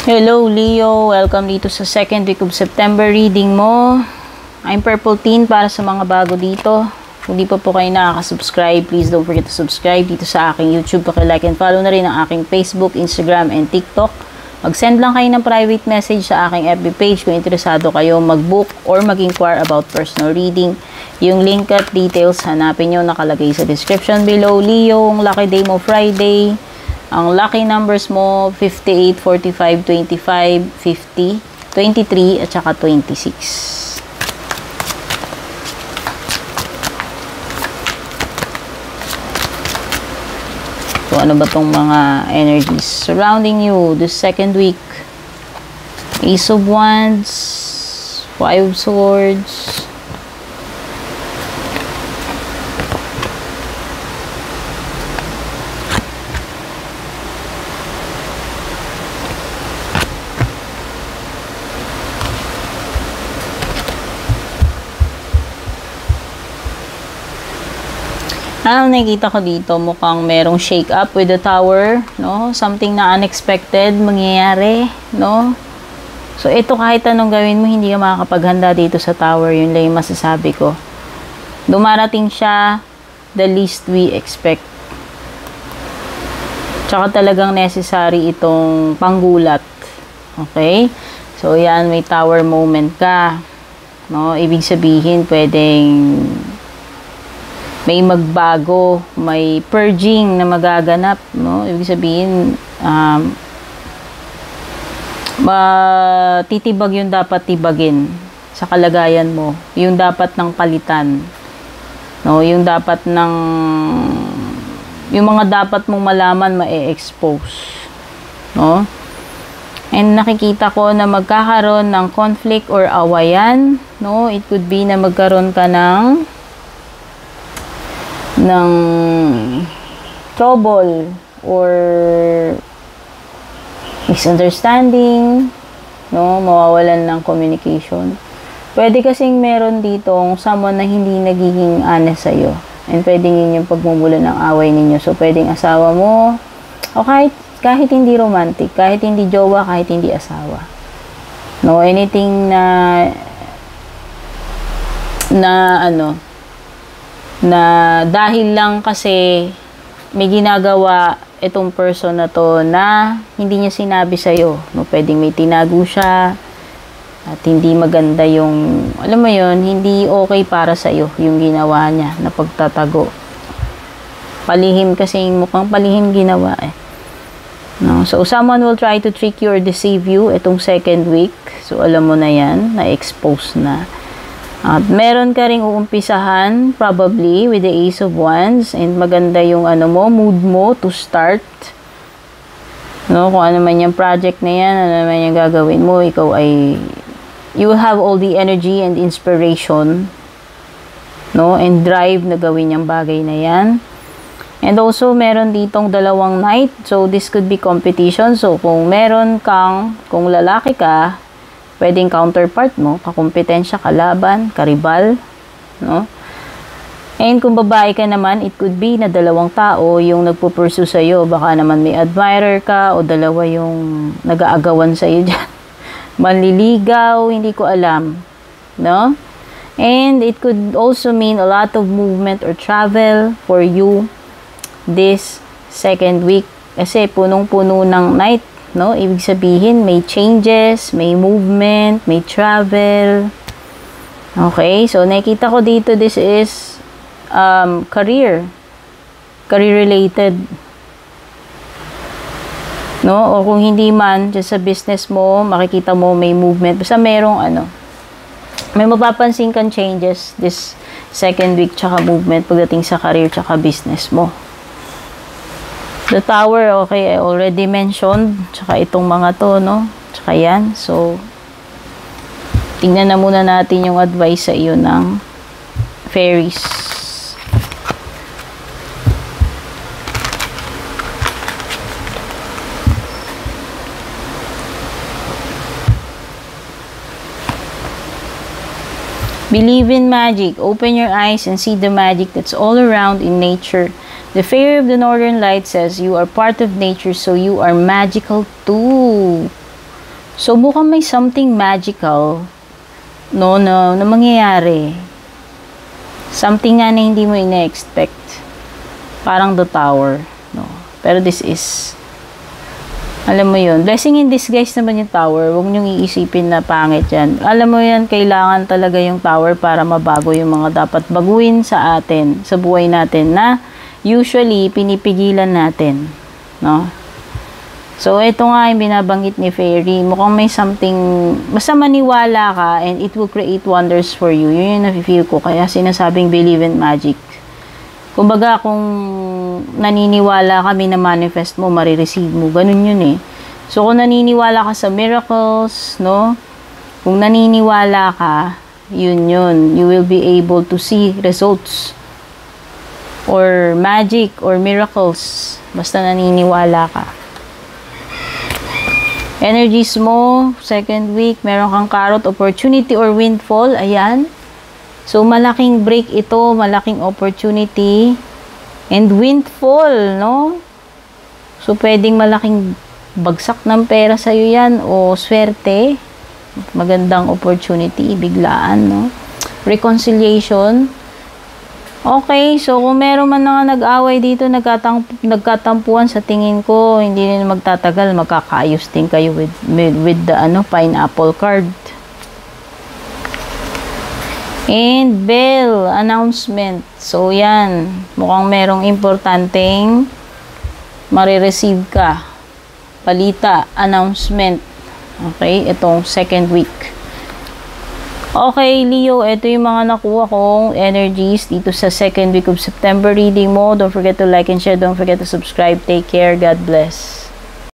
Hello Leo, welcome dito sa second week of September reading mo. I'm Purple Teen para sa mga bago dito. Kung di pa po kayo nakaka-subscribe, please don't forget to subscribe dito sa aking YouTube. Paki-like and follow na rin ang aking Facebook, Instagram, and TikTok. Mag-send lang kayo ng private message sa aking FB page kung interesado kayo mag-book or mag-inquire about personal reading. Yung link at details, hanapin nyo, nakalagay sa description below. Leo, ang lucky day mo Friday. Ang lucky numbers mo, 58, 45, 25, 50, 23, at saka 26. So, ano ba tong mga energies surrounding you this second week? Ace of Wands, Five of Swords, ang nakikita ko dito, mukhang merong shake up with the Tower, no? Something na unexpected mangyayari, no? So, ito kahit anong gawin mo, hindi ka makakapaghanda dito sa Tower. Yun lang yung masasabi ko. Dumarating siya the least we expect. Tsaka talagang necessary itong panggulat. Okay? So, yan, may Tower moment ka. No? Ibig sabihin, pwedeng may magbago, may purging na magaganap, no? Ibig sabihin, matitibag yung dapat tibagin sa kalagayan mo. Yung dapat ng palitan, no? Yung dapat ng, yung mga dapat mong malaman ma-expose, no? And nakikita ko na magkakaroon ng conflict or awayan, no? It could be na magkaroon ka ng trouble or misunderstanding, no? Mawawalan ng communication. Pwede kasing meron ditong someone na hindi nagiging honest sa'yo. And pwedeng yun yung pagmumula ng away ninyo. So, pwedeng asawa mo, o kahit hindi romantic, kahit hindi jowa, kahit hindi asawa. No? Anything na dahil lang kasi may ginagawa itong person na to na hindi niya sinabi sa'yo. No? Pwedeng may tinago siya at hindi maganda yung, alam mo yun, hindi okay para sa'yo yung ginawa niya na pagtatago. Palihim kasi, mukhang palihim ginawa eh. No? So, someone will try to trick you or deceive you itong second week. So, alam mo na yan, na-expose na. At meron ka ring uumpisahan probably with the Ace of Wands, and maganda yung mood mo to start. No, kung ano man yung project na yan, ano man yung gagawin mo, ikaw ay you will have all the energy and inspiration, no, and drive na gawin yung bagay na yan. And also meron ditong dalawang knight, so this could be competition. So kung kung lalaki ka, pwedeng counterpart mo, kakumpetensya, kalaban, karibal, no? And kung babae ka naman, it could be na dalawang tao yung nagpo-pursue sa'yo. Baka naman may admirer ka o dalawa yung nag-aagawan sa'yo dyan. Manliligaw, hindi ko alam, no? And it could also mean a lot of movement or travel for you this second week. Kasi punong-puno ng night, no? Ibig sabihin, may changes, may movement, may travel. Okay? So, nakikita ko dito, this is career-related. No? O kung hindi man, just sa business mo, makikita mo may movement. Basta merong may mapapansin kang changes this second week, tsaka movement pagdating sa career, tsaka business mo. The Tower, okay, I already mentioned. Tsaka itong mga to, no? Tsaka yan. So, tingnan na muna natin yung advice sa iyo ng fairies. Believe in magic. Open your eyes and see the magic that's all around in nature. The Fairy of the Northern Light says, you are part of nature, so you are magical too. So, mukhang may something magical, no, na mangyayari. Something nga na hindi mo ina-expect. Parang the tower, no. Pero this is, alam mo yun, blessing in disguise naman yung tower. Huwag niyong iisipin na pangit yan. Alam mo yan, kailangan talaga yung tower para mabago yung mga dapat baguhin sa atin, sa buhay natin, na usually, pinipigilan natin, no. So, ito nga yung binabanggit ni Fairy. Mukhang may something, basta maniwala ka and it will create wonders for you. Yun yung nafe-feel ko. Kaya sinasabing believe in magic. Kumbaga, kung naniniwala ka, manifest mo, marireceive mo. Ganun yun eh. So, kung naniniwala ka sa miracles, no? Kung naniniwala ka, yun. You will be able to see results. Or magic, or miracles. Basta naniniwala ka. Energies mo, second week, meron kang carrot, opportunity or windfall, ayan. So, malaking break ito, malaking opportunity, and windfall, no? So, pwedeng malaking bagsak ng pera sa'yo yan, o swerte, magandang opportunity, biglaan, no? Reconciliation. Okay, so kung meron man nga nag-away dito, nagkatampuan sa tingin ko, hindi rin magtatagal, magkakaayos din kayo with the pineapple card. And bell, announcement. So yan, mukhang merong importanteng marireceive ka. Balita, announcement. Okay, itong second week. Okay, Leo, ito yung mga nakuha kong energies dito sa second week of September reading mo. Don't forget to like and share. Don't forget to subscribe. Take care. God bless.